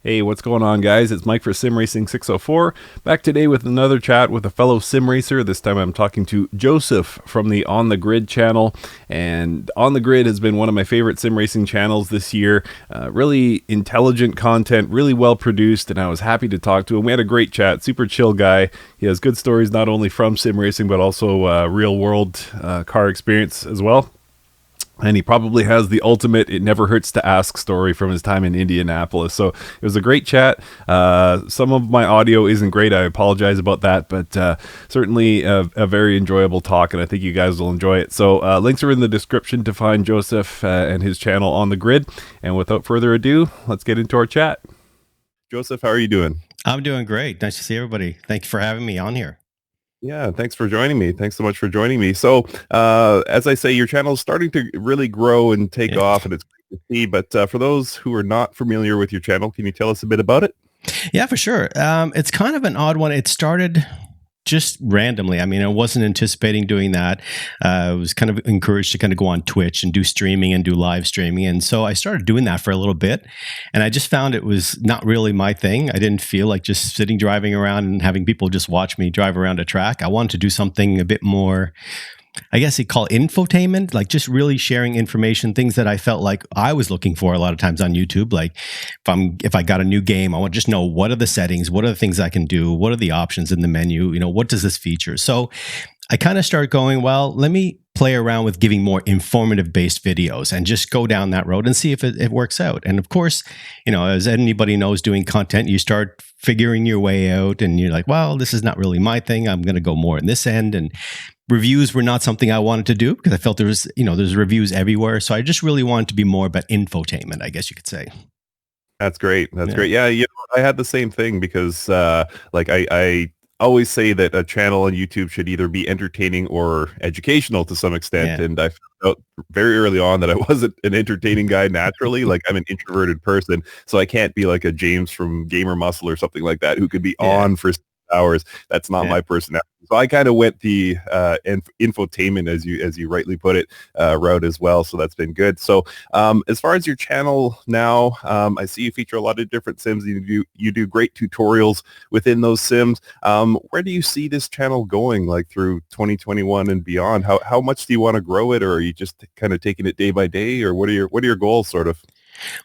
Hey, what's going on, guys? It's Mike for Sim Racing 604. Back today with another chat with a fellow sim racer. This time I'm talking to Joseph from the On the Grid channel. And On the Grid has been one of my favorite sim racing channels this year. Really intelligent content, really well produced, and I was happy to talk to him. We had a great chat. Super chill guy. He has good stories not only from sim racing, but also real world car experience as well. And he probably has the ultimate "it never hurts to ask" story from his time in Indianapolis. So it was a great chat. Some of my audio isn't great. I apologize about that, but certainly a very enjoyable talk, and I think you guys will enjoy it. So links are in the description to find Joseph and his channel On the Grid. And without further ado, let's get into our chat. Joseph, how are you doing? I'm doing great. Nice to see everybody. Thank you for having me on here. Yeah, thanks for joining me. Thanks so much for joining me. So, as I say, your channel is starting to really grow and take Yeah. off, and it's great to see. But for those who are not familiar with your channel, can you tell us a bit about it? Yeah, for sure. It's kind of an odd one. It started just randomly. I mean, I wasn't anticipating doing that. I was kind of encouraged to kind of go on Twitch and do streaming and do live streaming. And so I started doing that for a little bit. And I just found it was not really my thing. I didn't feel like just sitting, driving around and having people just watch me drive around a track. I wanted to do something a bit more, I guess you call infotainment, like just really sharing information, things that I felt like I was looking for a lot of times on YouTube. Like if I got a new game, I want to just know what are the settings, what are the things I can do, what are the options in the menu, what does this feature? So I kind of start going, well, let me play around with giving more informative based videos and just go down that road and see if it works out. And of course, as anybody knows doing content, you start figuring your way out and you're like, well, this is not really my thing. I'm going to go more in this end. And reviews were not something I wanted to do because I felt there's reviews everywhere. So I just really wanted to be more about infotainment, I guess you could say. That's great. That's Yeah. great. Yeah, I had the same thing because, like, I always say that a channel on YouTube should either be entertaining or educational to some extent. Yeah. And I found out very early on that I wasn't an entertaining guy naturally. Like, I'm an introverted person, so I can't be like a James from Gamer Muscle or something like that who could be Yeah. on for hours. That's not Yeah. my personality. So I kind of went the infotainment, as you rightly put it, route as well. So that's been good. So as far as your channel now, I see you feature a lot of different sims. You do great tutorials within those sims. Where do you see this channel going, like through 2021 and beyond? How much do you want to grow it, or are you just kind of taking it day by day, or what are your goals, sort of?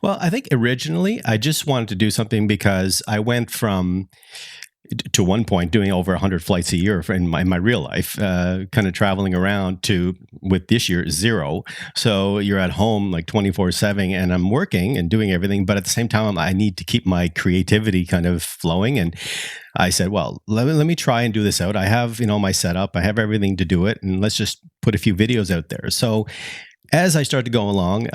Well, I think originally I just wanted to do something because I went from to one point doing over 100 flights a year in my real life, kind of traveling around to with this year zero. So you're at home like 24/7 and I'm working and doing everything, but at the same time I need to keep my creativity kind of flowing. And I said, well, let me try and do this out. I have, my setup, I have everything to do it, and let's just put a few videos out there. So as I start to go along,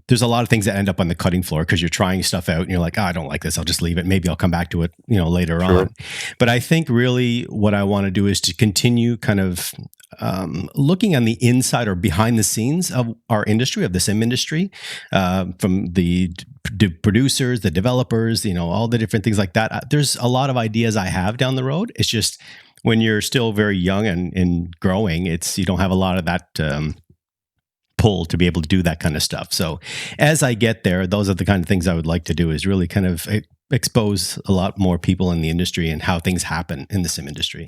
there's a lot of things that end up on the cutting floor because you're trying stuff out and you're like, oh, I don't like this. I'll just leave it. Maybe I'll come back to it, later Sure. on. But I think really what I want to do is to continue kind of looking on the inside or behind the scenes of our industry, of the sim industry, from the producers, the developers, all the different things like that. There's a lot of ideas I have down the road. It's just when you're still very young and growing, you don't have a lot of that. Pull to be able to do that kind of stuff. So as I get there, those are the kind of things I would like to do is really kind of expose a lot more people in the industry and how things happen in the sim industry.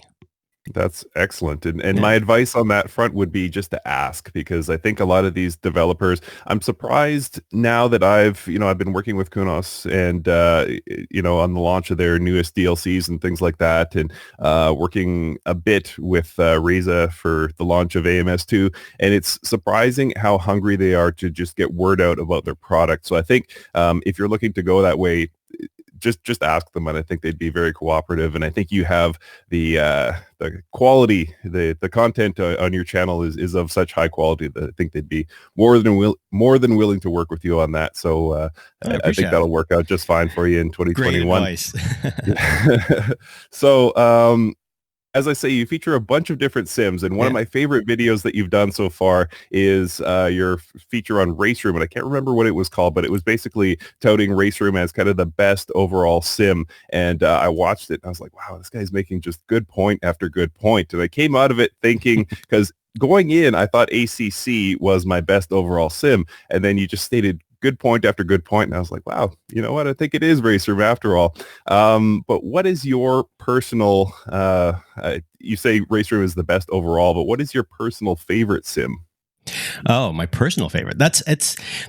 That's excellent. And Yeah. my advice on that front would be just to ask, because I think a lot of these developers, I'm surprised now that I've been working with Kunos and, on the launch of their newest DLCs and things like that, and working a bit with Reza for the launch of AMS2. And it's surprising how hungry they are to just get word out about their product. So I think if you're looking to go that way, just ask them, and I think they'd be very cooperative. And I think you have the quality, the content on your channel is of such high quality that I think they'd be more than willing to work with you on that. So I I think appreciate it. that'll work out just fine for you in Great 2021. advice. So as I say, you feature a bunch of different sims, and one of Yeah. my favorite videos that you've done so far is your feature on Race Room, and I can't remember what it was called, but it was basically touting Race Room as kind of the best overall sim. And I watched it, and I was like, wow, this guy's making just good point after good point. And I came out of it thinking, because going in, I thought ACC was my best overall sim, and then you just stated good point after good point, and I was like, wow, you know what? I think it is Race Room after all. But what is your personal? You say Race Room is the best overall, but what is your personal favorite sim? Oh, my personal favorite. That's a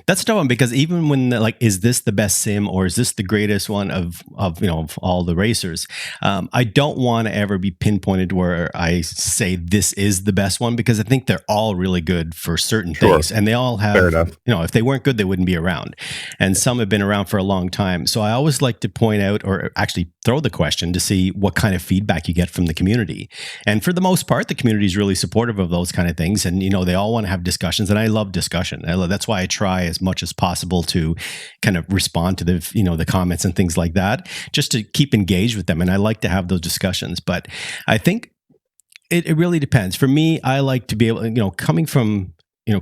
tough one because even when like, is this the best sim or is this the greatest one of of all the racers? I don't want to ever be pinpointed where I say this is the best one because I think they're all really good for certain Sure, things, and they all fair have, enough. if they weren't good, they wouldn't be around, and some have been around for a long time. So I always like to point out or actually throw the question to see what kind of feedback you get from the community, and for the most part, the community is really supportive of those kind of things, and they all want to have discussions, and I love discussion. That's why I try as much as possible to kind of respond to the comments and things like that, just to keep engaged with them. And I like to have those discussions. But I think it really depends. For me, I like to be able, coming from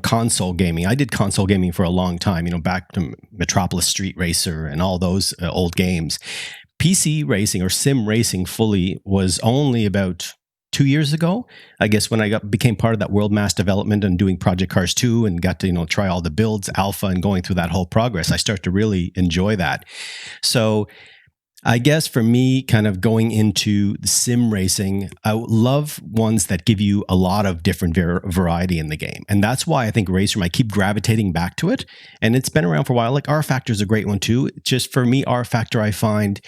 console gaming. I did console gaming for a long time. Back to Metropolis Street Racer and all those old games. PC racing or sim racing fully was only about 2 years ago, I guess, when I became part of that world mass development and doing Project Cars 2 and got to try all the builds, alpha, and going through that whole progress. I start to really enjoy that. So I guess for me, kind of going into the sim racing, I love ones that give you a lot of different variety in the game. And that's why I think Race Room, I keep gravitating back to it. And it's been around for a while. Like R Factor is a great one too. Just for me, R Factor, I find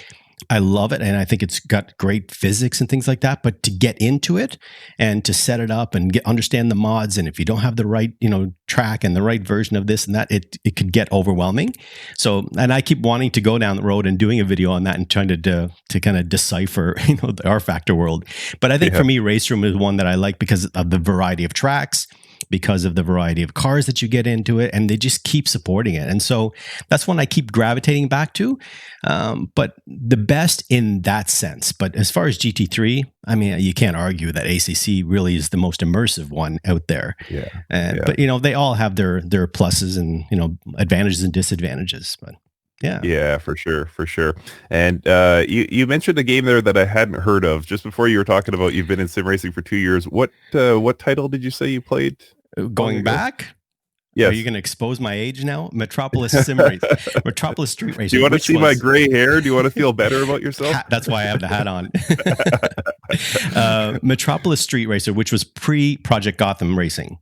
I love it, and I think it's got great physics and things like that. But to get into it and to set it up and understand the mods, and if you don't have the right, track and the right version of this and that, it could get overwhelming. So, and I keep wanting to go down the road and doing a video on that and trying to kind of decipher, the R Factor world. But I think Yeah. for me, Race Room is one that I like because of the variety of tracks, because of the variety of cars that you get into it, and they just keep supporting it. And so that's one I keep gravitating back to. But the best in that sense. But as far as GT3, I mean, you can't argue that ACC really is the most immersive one out there. Yeah. And Yeah. but they all have their pluses and advantages and disadvantages. But yeah. Yeah, for sure, for sure. And you mentioned a game there that I hadn't heard of just before. You were talking about you've been in sim racing for 2 years. What title did you say you played long Going ago? back, are you Yes. going to expose my age now? Metropolis Sim Race, Metropolis Street Do Racer, you want to which see my was gray hair? Do you want to feel better about yourself? That's why I have the hat on. Metropolis Street Racer, which was pre Project Gotham Racing.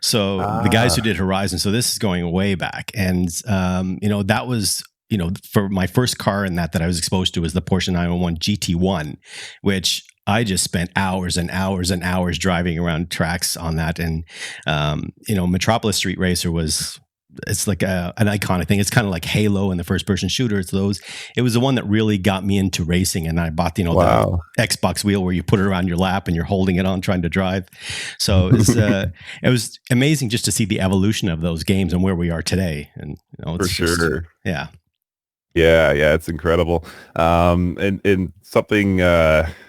So the guys who Ah, did Horizon. So this is going way back, and that was for my first car in that I was exposed to was the Porsche 911 GT1, which I just spent hours and hours and hours driving around tracks on that. And Metropolis Street Racer was. It's like an iconic thing. It's kind of like Halo and the first person shooter. It's those. It was the one that really got me into racing, and I bought the wow. Xbox wheel where you put it around your lap and you're holding it on trying to drive. So it was amazing just to see the evolution of those games and where we are today. And For it's just sure. yeah. Yeah, yeah, it's incredible. And something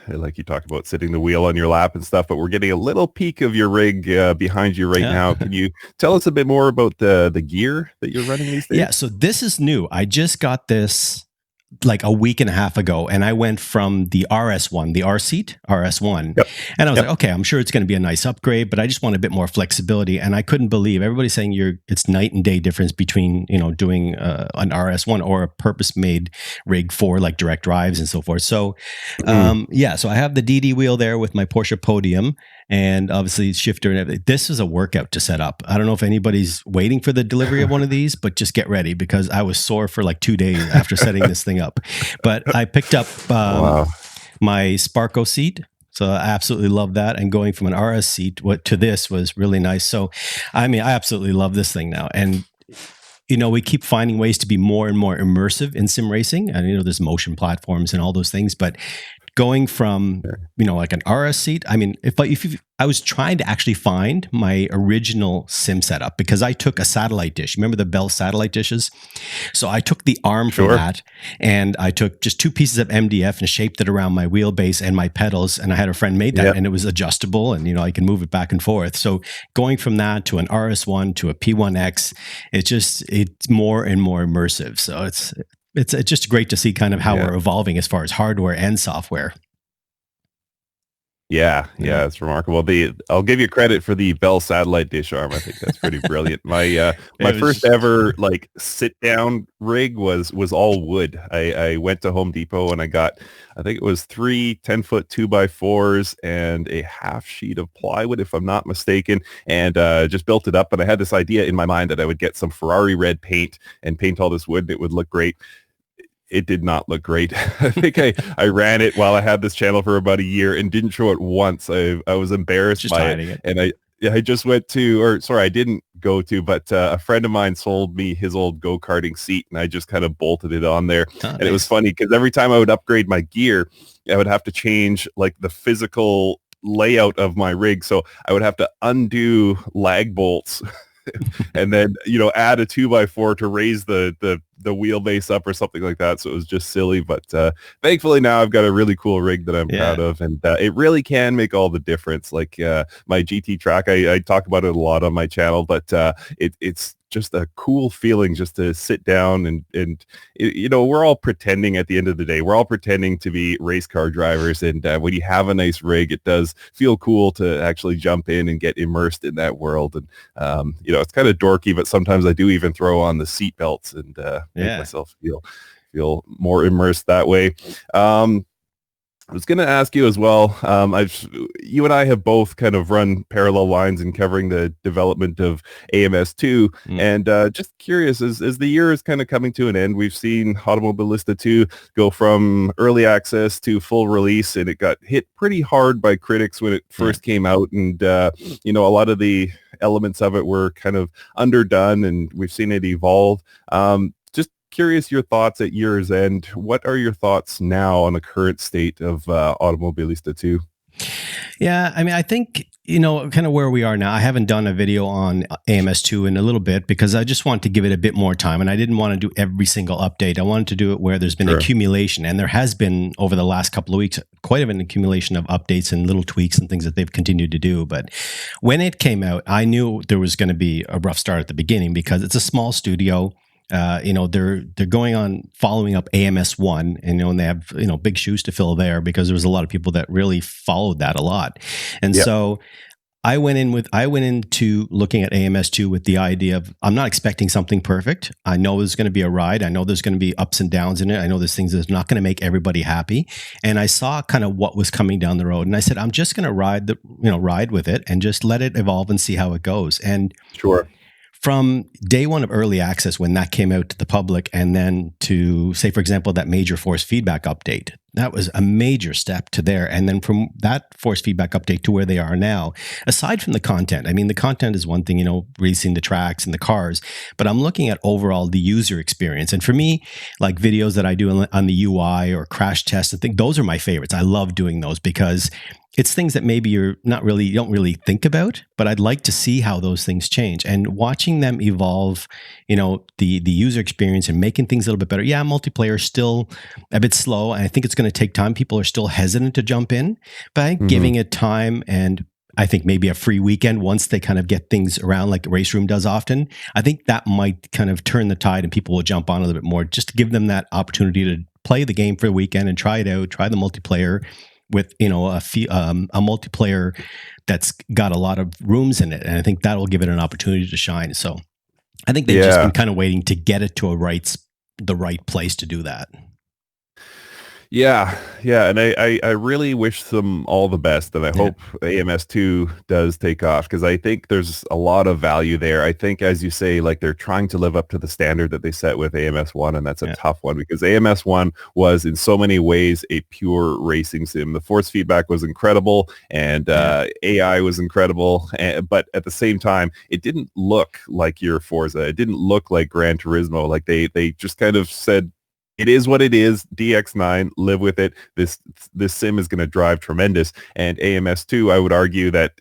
like you talked about sitting the wheel on your lap and stuff, but we're getting a little peek of your rig behind you right Yeah. now. Can you tell us a bit more about the gear that you're running these days? Yeah, so this is new. I just got this like a week and a half ago, and I went from the RS1, the R seat, RS1, Yep. and I was Yep. like, okay, I'm sure it's going to be a nice upgrade, but I just want a bit more flexibility. And I couldn't believe everybody's saying it's night and day difference between doing an RS1 or a purpose made rig for like direct drives and so forth. So Mm. so I have the DD wheel there with my Porsche Podium, and obviously shifter and everything. This is a workout to set up. I don't know if anybody's waiting for the delivery of one of these, but just get ready because I was sore for like 2 days after setting this thing up. But I picked up Wow. my Sparco seat. So I absolutely love that. And going from an RS seat to this was really nice. So, I mean, I absolutely love this thing now. And we keep finding ways to be more and more immersive in sim racing. And, there's motion platforms and all those things. But going from like an RS seat, I mean, I was trying to actually find my original sim setup because I took a satellite dish. Remember the Bell satellite dishes? So I took the arm from Sure. that, and I took just 2 pieces of MDF and shaped it around my wheelbase and my pedals. And I had a friend made that, Yep. and it was adjustable, and I can move it back and forth. So going from that to an RS1 to a P1X, it's more and more immersive. So it's just great to see kind of how Yeah. we're evolving as far as hardware and software. Yeah, Yeah, it's remarkable. I'll give you credit for the Bell satellite dish arm. I think that's pretty brilliant. My it first was. ever like sit down rig was all wood. I went to Home Depot and I got, I think it was three 10-foot 2x4s and a half sheet of plywood, if I'm not mistaken, and just built it up. And I had this idea in my mind that I would get some Ferrari red paint and paint all this wood and it would look great. It did not look great. I think I ran it while I had this channel for about a year and didn't show it once. I was embarrassed Just by it. hiding it. And I just went to, or sorry, I didn't go to, but a friend of mine sold me his old go-karting seat and I just kind of bolted it on there. Oh, And it was nice. funny because every time I would upgrade my gear, I would have to change like the physical layout of my rig. So I would have to undo lag bolts and then add a 2x4 to raise the wheelbase up or something like that. So it was just silly, but thankfully now I've got a really cool rig that I'm proud Yeah. of, and it really can make all the difference. Like my GT track, I talk about it a lot on my channel, but it's just a cool feeling just to sit down and we're all pretending at the end of the day. We're all pretending to be race car drivers, and when you have a nice rig, it does feel cool to actually jump in and get immersed in that world. And it's kind of dorky, but sometimes I do even throw on the seat belts and make Yeah. myself feel more immersed that way. I was going to ask you as well. You and I have both kind of run parallel lines in covering the development of AMS2, Mm, and just curious, as the year is kind of coming to an end, we've seen Automobilista 2 go from early access to full release, and it got hit pretty hard by critics when it yeah. first came out, and a lot of the elements of it were kind of underdone, and we've seen it evolve. Just curious your thoughts at year's end. What are your thoughts now on the current state of Automobilista 2? Yeah, I mean, I think, kind of where we are now. I haven't done a video on AMS2 in a little bit because I just want to give it a bit more time. And I didn't want to do every single update. I wanted to do it where there's been Sure. accumulation. And there has been, over the last couple of weeks, quite an accumulation of updates and little tweaks and things that they've continued to do. But when it came out, I knew there was going to be a rough start at the beginning because it's a small studio. They're going on following up AMS1, and they have big shoes to fill there because there was a lot of people that really followed that a lot, and Yeah. so I went into looking at AMS2 with the idea of I'm not expecting something perfect. I know there's going to be a ride. I know there's going to be ups and downs in it. I know there's things that's not going to make everybody happy. And I saw kind of what was coming down the road, and I said I'm just going to ride with it and just let it evolve and see how it goes. And Sure. from day one of early access, when that came out to the public, and then to say, for example, that major force feedback update, that was a major step to there. And then from that force feedback update to where they are now, aside from the content, I mean, the content is one thing, racing the tracks and the cars, but I'm looking at overall the user experience. And for me, like videos that I do on the UI or crash tests, I think those are my favorites. I love doing those because it's things that maybe you don't really think about, but I'd like to see how those things change and watching them evolve, the user experience and making things a little bit better. Yeah, multiplayer is still a bit slow, and I think it's going to take time. People are still hesitant to jump in, but I think Hmm. giving it time, and I think maybe a free weekend once they kind of get things around like Race Room does often, I think that might kind of turn the tide and people will jump on a little bit more, just to give them that opportunity to play the game for the weekend and try it out, try the multiplayer with a multiplayer that's got a lot of rooms in it, and I think that'll give it an opportunity to shine. So I think they've just been Yeah. kind of waiting to get it to the right place to do that. Yeah, and I really wish them all the best, and I Yeah, hope AMS2 does take off because I think there's a lot of value there. I think, as you say, like they're trying to live up to the standard that they set with AMS1, and that's a yeah, tough one because AMS1 was in so many ways a pure racing sim. The force feedback was incredible, and yeah. AI was incredible, but at the same time, it didn't look like your Forza. It didn't look like Gran Turismo. Like they just kind of said, it is what it is. DX9, live with it. This sim is going to drive tremendous. And AMS2, I would argue that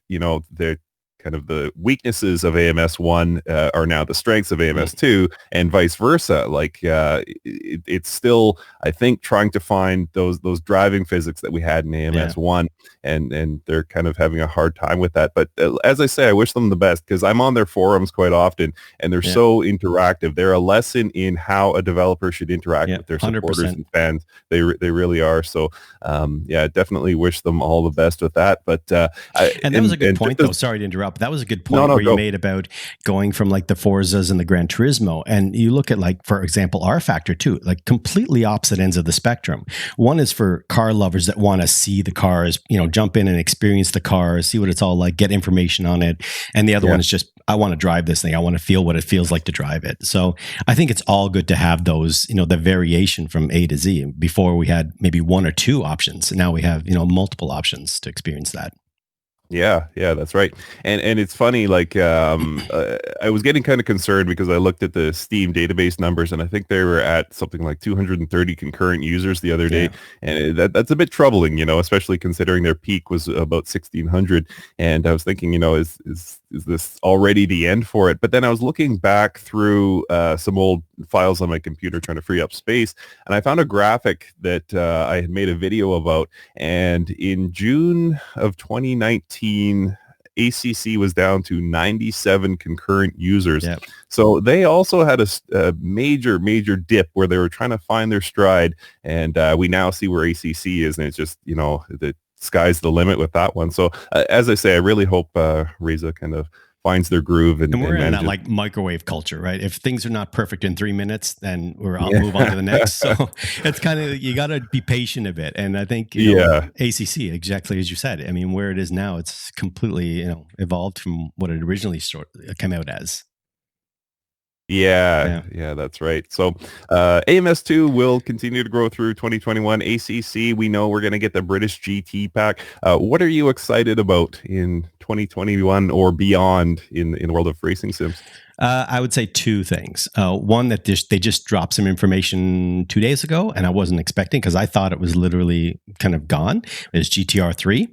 they're kind of the weaknesses of AMS1 are now the strengths of AMS2, and vice versa. Like it's still, I think, trying to find those driving physics that we had in AMS1, and they're kind of having a hard time with that. But as I say, I wish them the best, because I'm on their forums quite often, and they're so interactive. They're a lesson in how a developer should interact with their supporters 100%. and fans. They really are. So definitely wish them all the best with that. But and that was a good point, though. Sorry to interrupt. That was a good point where you made about going from like the Forzas and the Gran Turismo, and you look at, like, for example, R Factor too, like completely opposite ends of the spectrum. One is for car lovers that want to see the cars, jump in and experience the car, see what it's all like, get information on it, and the other one is just, I want to drive this thing. I want to feel what it feels like to drive it. So I think it's all good to have those, the variation from A to Z. Before we had maybe one or two options. Now we have, multiple options to experience that. Yeah, that's right. And it's funny, like I was getting kind of concerned because I looked at the Steam database numbers, and I think they were at something like 230 concurrent users the other day. And that's a bit troubling, especially considering their peak was about 1,600. And I was thinking, is this already the end for it? But then I was looking back through some old files on my computer trying to free up space, and I found a graphic that I had made a video about. And in June of 2019, ACC was down to 97 concurrent users. So they also had a major dip where they were trying to find their stride, and we now see where ACC is, and it's just, the sky's the limit with that one. So as I say, I really hope Reza kind of finds their groove, and we're in that like microwave culture, right? If things are not perfect in 3 minutes, then I'll move on to the next. So it's kind of, you got to be patient a bit. And I think ACC, exactly as you said, I mean, where it is now, it's completely evolved from what it originally came out as. Yeah, that's right. So AMS2 will continue to grow through 2021. ACC, we know we're going to get the British GT pack. What are you excited about in 2021 or beyond in the world of racing sims? I would say two things. One, that they just dropped some information 2 days ago, and I wasn't expecting, because I thought it was literally kind of gone. It's GTR 3.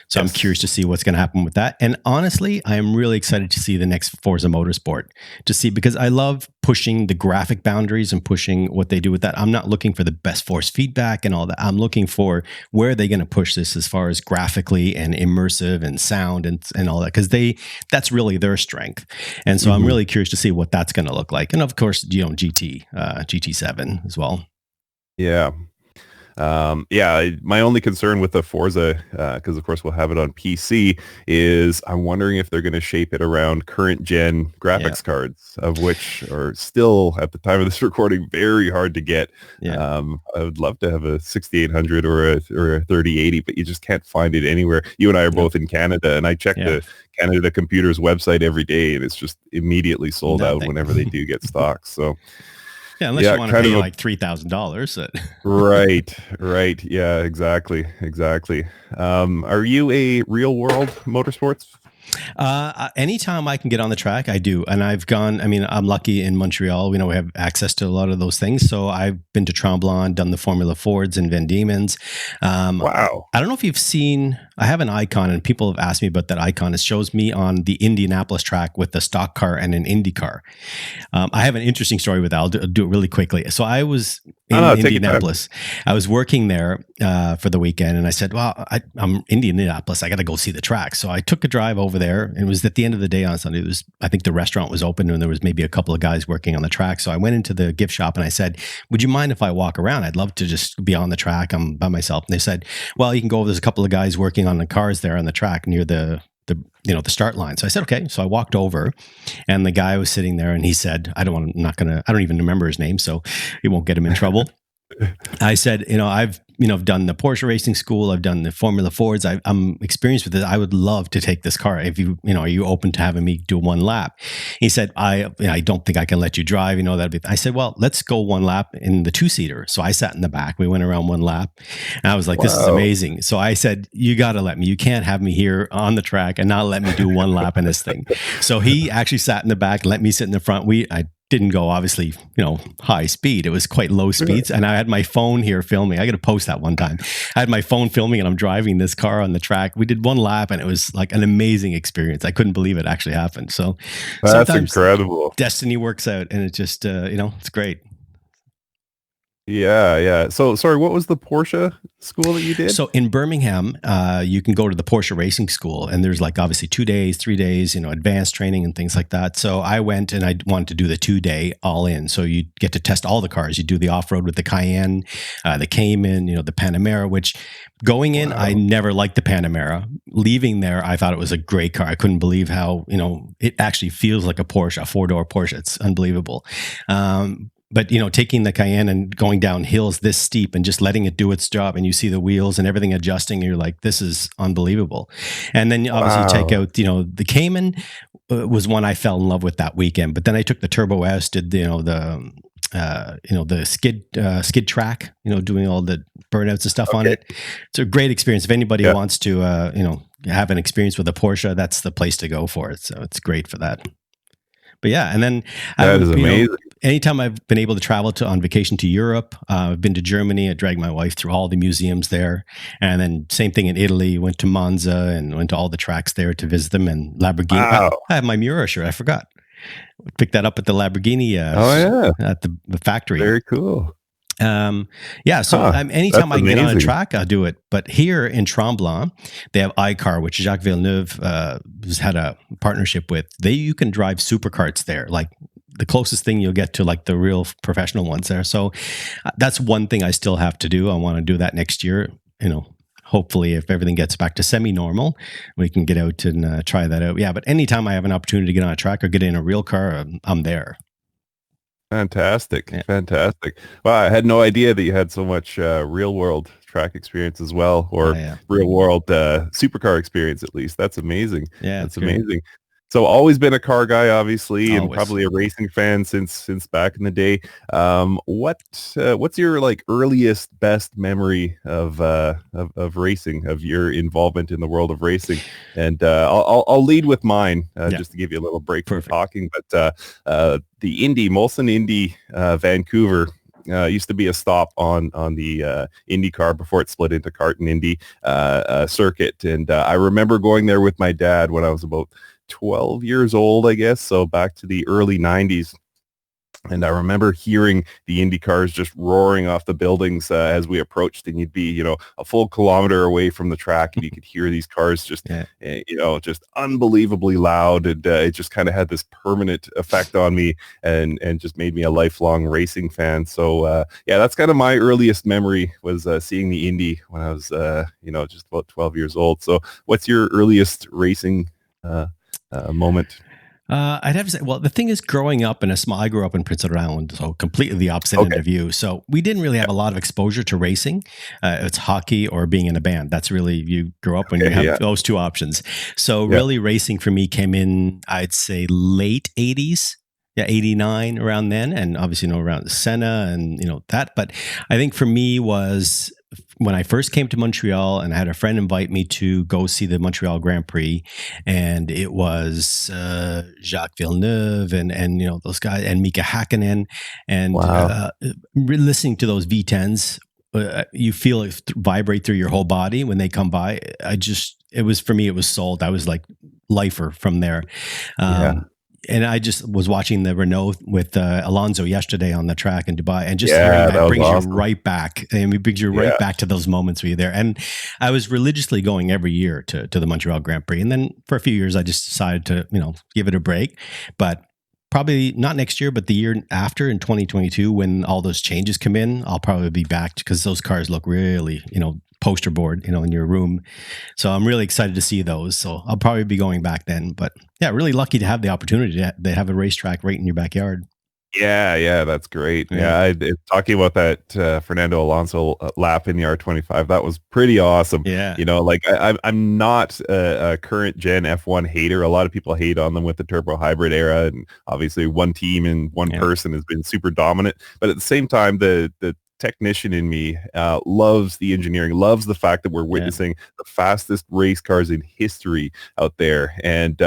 So I'm curious to see what's going to happen with that. And honestly, I am really excited to see the next Forza Motorsport, because I love pushing the graphic boundaries and pushing what they do with that. I'm not looking for the best force feedback and all that. I'm looking for where are they going to push this as far as graphically and immersive and sound and all that, because that's really their strength. And so I'm really curious to see what that's going to look like. And of course, GT7 as well. Yeah. My only concern with the Forza, because of course we'll have it on PC, is I'm wondering if they're going to shape it around current gen graphics cards, of which are still, at the time of this recording, very hard to get. I would love to have a 6800 or a 3080, but you just can't find it anywhere. You and I are both in Canada, and I check the Canada Computers website every day, and it's just immediately sold out whenever they do get stock. So. Yeah, unless you want to pay like $3,000. Right. Yeah, exactly. Are you a real world motorsports? Anytime I can get on the track, I do. And I've gone, I'm lucky in Montreal, we have access to a lot of those things. So I've been to Tremblant, done the Formula Fords and Van Diemen's. Wow. I don't know if you've seen, I have an icon, and people have asked me about that icon. It shows me on the Indianapolis track with the stock car and an Indy car. I have an interesting story with that. I'll do it really quickly. So I was in Indianapolis. I was working there for the weekend, and I said, well, I'm in Indianapolis. I got to go see the track. So I took a drive over there, and it was at the end of the day on Sunday. I think the restaurant was open, and there was maybe a couple of guys working on the track. So I went into the gift shop and I said, would you mind if I walk around? I'd love to just be on the track. I'm by myself. And they said, well, you can go over. There's a couple of guys working on the cars there on the track near the start line. So I said, okay. So I walked over, and the guy was sitting there, and he said, I don't even remember his name, so he won't get him in trouble. I said, I've done the Porsche racing school. I've done the Formula Fords. I'm experienced with it. I would love to take this car. If are you open to having me do one lap? He said, I don't think I can let you drive. I said, well, let's go one lap in the 2-seater. So I sat in the back. We went around one lap, and I was like, this is amazing. So I said, you got to let me. You can't have me here on the track and not let me do one lap in this thing. So he actually sat in the back and let me sit in the front. I didn't go obviously, high speed. It was quite low speeds. And I had my phone here filming. I got to post that one time. I had my phone filming and I'm driving this car on the track. We did one lap and it was like an amazing experience. I couldn't believe it actually happened. So That's sometimes incredible. destiny works out and it just, it's great. Yeah, yeah. So sorry, what was the Porsche school that you did? So in Birmingham, you can go to the Porsche Racing School, and there's like obviously 2 days, 3 days, advanced training and things like that. So I went and I wanted to do the 2 day all in. So you get to test all the cars. You do the off road with the Cayenne, the Cayman, the Panamera. Which going in, I Wow. never liked the Panamera. Leaving there, I thought it was a great car. I couldn't believe how it actually feels like a Porsche, a 4-door Porsche. It's unbelievable. But taking the Cayenne and going down hills this steep and just letting it do its job, and you see the wheels and everything adjusting, and you're like, this is unbelievable. And then obviously you take Wow. out, the Cayman was one I fell in love with that weekend. But then I took the Turbo S, did the skid track, doing all the burnouts and stuff on Okay. it. It's a great experience. If anybody Yeah, wants to, have an experience with a Porsche, that's the place to go for it. So it's great for that. But yeah, and then that is amazing. anytime I've been able to travel on vacation to Europe, I've been to Germany. I dragged my wife through all the museums there, and then same thing in Italy. Went to Monza and went to all the tracks there to visit them. And Lamborghini. Wow. I have my Miura shirt. I forgot. Picked that up at the Lamborghini Oh yeah. at the factory. Very cool. Yeah, so Huh. anytime That's I can get on a amazing. track, I'll do it. But here in Tremblant, they have iCar, which Jacques Villeneuve has had a partnership with. You can drive supercarts there, like the closest thing you'll get to like the real professional ones there. So that's one thing I still have to do. I want to do that next year. Hopefully, if everything gets back to semi-normal, we can get out and try that out. Yeah, but anytime I have an opportunity to get on a track or get in a real car, I'm there. Fantastic. Yeah. Fantastic. Wow, I had no idea that you had so much real world track experience as well, Oh, or yeah. real world supercar experience at least. That's amazing. Yeah, it's That's great. amazing. So always been a car guy, obviously, and Always. probably a racing fan since back in the day. What's your like earliest best memory of racing, of your involvement in the world of racing? And I'll lead with mine Yeah, just to give you a little break from perfect. talking. But the Indy, Molson Indy, Vancouver. Used to be a stop on the IndyCar before it split into Kart and Indy circuit, and I remember going there with my dad when I was about 12 years old, I guess. So back to the early 90s. And I remember hearing the Indy cars just roaring off the buildings as we approached, and you'd be, a full kilometer away from the track, and you could hear these cars just, Yeah. just unbelievably loud, and it just kind of had this permanent effect on me, and just made me a lifelong racing fan. So yeah, that's kind of my earliest memory was seeing the Indy when I was, just about 12 years old. So, what's your earliest racing moment? I'd have to say, well, the thing is, growing up in a small, I grew up in Prince Edward Island, so completely the opposite end Okay. of you. So we didn't really Yeah. have a lot of exposure to racing. It's hockey or being in a band. That's really, you grow up when you Okay. have Yeah. those two options. So Yeah. really, racing for me came in, I'd say, late 80s. Yeah, 89 around then. And obviously, around Senna and, that. But I think for me was when I first came to Montreal and I had a friend invite me to go see the Montreal Grand Prix, and it was Jacques Villeneuve and those guys and Mika Hakkinen, and Wow. listening to those V10s, you feel it vibrate through your whole body when they come by. It was for me, it was sold. I was like lifer from there. Yeah. Um, and I just was watching the Renault with Alonso yesterday on the track in Dubai, and just hearing Yeah, that that was brings you awesome. right back. I mean, it brings you right Yeah. back to those moments where you're there. And I was religiously going every year to the Montreal Grand Prix, and then for a few years, I just decided to give it a break. But probably not next year, but the year after in 2022, when all those changes come in, I'll probably be back because those cars look really, poster board, in your room. So I'm really excited to see those. So I'll probably be going back then. But yeah, really lucky to have the opportunity to have a racetrack right in your backyard. Yeah, yeah, that's great. Yeah. Yeah, talking about that Fernando Alonso lap in the R25, that was pretty awesome. Yeah. Like I'm not a current gen F1 hater. A lot of people hate on them with the turbo hybrid era, and obviously one team and one Yeah. person has been super dominant. But at the same time, the technician in me loves the engineering, loves the fact that we're Yeah. witnessing the fastest race cars in history out there. And,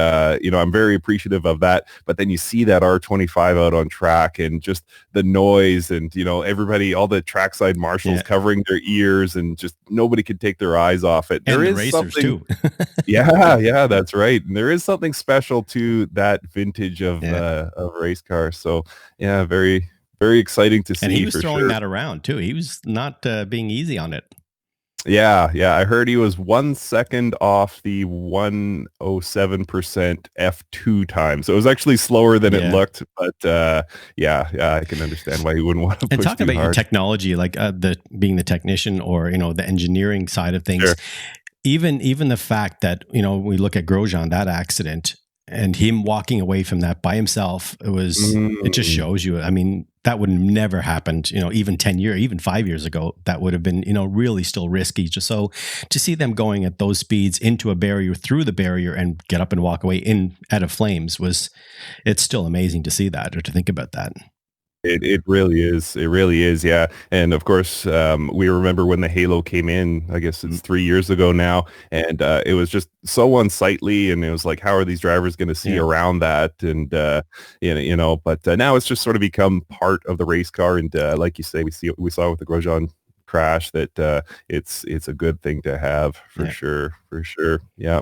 I'm very appreciative of that. But then you see that R25 out on track and just the noise and, everybody, all the trackside marshals Yeah. covering their ears and just nobody could take their eyes off it. There And the is racers something. too. Yeah, yeah, that's right. And there is something special to that vintage Yeah. of race cars. So yeah, very, very exciting to And he see was for throwing sure. that around too. He was not being easy on it. Yeah, yeah. I heard he was 1 second off the 107% F2 time. So it was actually slower than it Yeah. looked. But yeah, I can understand why he wouldn't want to And push talking too about your hard. technology, like the being the technician or the engineering side of things, Sure. even the fact that we look at Grosjean, that accident, and him walking away from that by himself, it just Mm. shows you. I mean, that would have never happened. Even 10 years, even 5 years ago, that would have been really still risky. Just so to see them going at those speeds into a barrier, through the barrier, and get up and walk away in out of flames it's still amazing to see that or to think about that. It really is. It really is. Yeah. And of course, we remember when the Halo came in, I guess Mm. it's 3 years ago now. And it was just so unsightly. And it was like, how are these drivers going to see Yeah. around that? And, but now it's just sort of become part of the race car. And like you say, we saw with the Grosjean crash that it's a good thing to have for Yeah. sure. For sure. Yeah.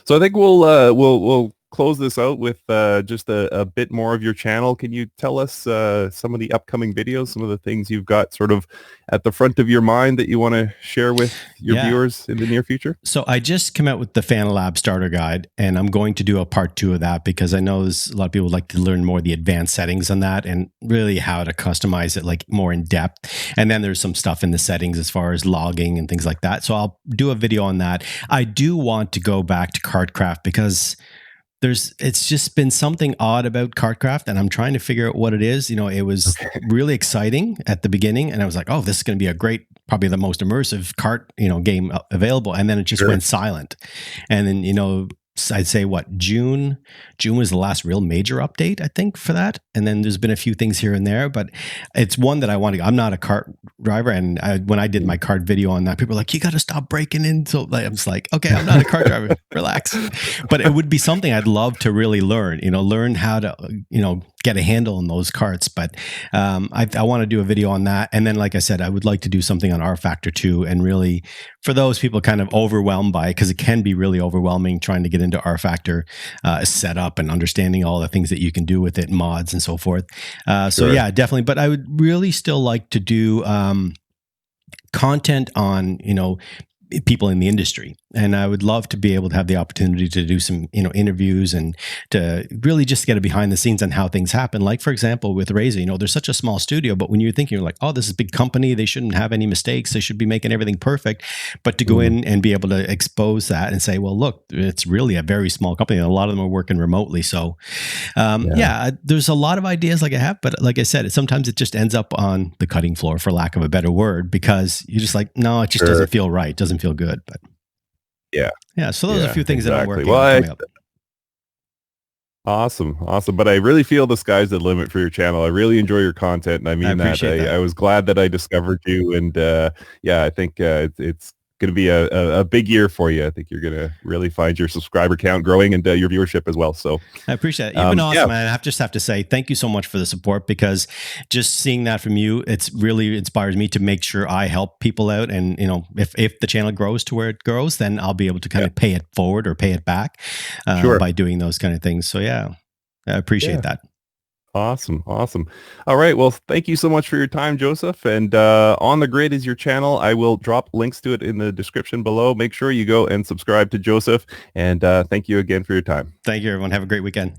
So I think we'll close this out with just a bit more of your channel. Can you tell us some of the upcoming videos, some of the things you've got sort of at the front of your mind that you want to share with your Yeah. viewers in the near future? So I just came out with the Fan Lab starter guide, and I'm going to do a part 2 of that because I know there's a lot of people like to learn more of the advanced settings on that and really how to customize it like more in depth. And then there's some stuff in the settings as far as logging and things like that. So I'll do a video on that. I do want to go back to Kartcraft because it's just been something odd about Kartcraft, and I'm trying to figure out what it is. It was really exciting at the beginning, and I was like, "Oh, this is going to be a great, probably the most immersive kart, game available." And then it just Sure. went silent. And then I'd say what June was the last real major update, I think, for that. And then there's been a few things here and there, but it's one that I want to. I'm not a kart driver, and when I did my kart video on that, people were like, "You got to stop breaking in." So I'm just like, "Okay, I'm not a kart driver. Relax." But it would be something I'd love to really learn. Learn how to get a handle on those carts. But I want to do a video on that, and then, like I said, I would like to do something on R Factor 2, and really for those people kind of overwhelmed by it, because it can be really overwhelming trying to get into R Factor setup and understanding all the things that you can do with it, mods and so forth. So Sure. yeah, definitely. But I would really still like to do content on people in the industry, and I would love to be able to have the opportunity to do some interviews and to really just get a behind the scenes on how things happen. Like, for example, with Razer, there's such a small studio, but when you're thinking, you're like, oh, this is a big company, they shouldn't have any mistakes, they should be making everything perfect. But to go in and be able to expose that and say, well, look, it's really a very small company, and a lot of them are working remotely. So there's a lot of ideas like I have, but like I said, sometimes it just ends up on the cutting floor, for lack of a better word, because you're just like, no, it just Sure. doesn't feel right, doesn't feel good. But Yeah. yeah, so those are a Yeah. few things that I'm Exactly. working on coming up. Awesome. Awesome. But I really feel the sky's the limit for your channel. I really enjoy your content. And I mean that. appreciate that. I was glad that I discovered you. And I think it's going to be a big year for you. I think you're going to really find your subscriber count growing and your viewership as well. So I appreciate it. You've been awesome, man. I just have to say thank you so much for the support, because just seeing that from you, it's really inspires me to make sure I help people out. And if the channel grows to where it grows, then I'll be able to kind of pay it forward or pay it back by doing those kind of things. So yeah, I appreciate that. Awesome. Awesome. All right. Well, thank you so much for your time, Joseph. And On the Grid is your channel. I will drop links to it in the description below. Make sure you go and subscribe to Joseph. And thank you again for your time. Thank you, everyone. Have a great weekend.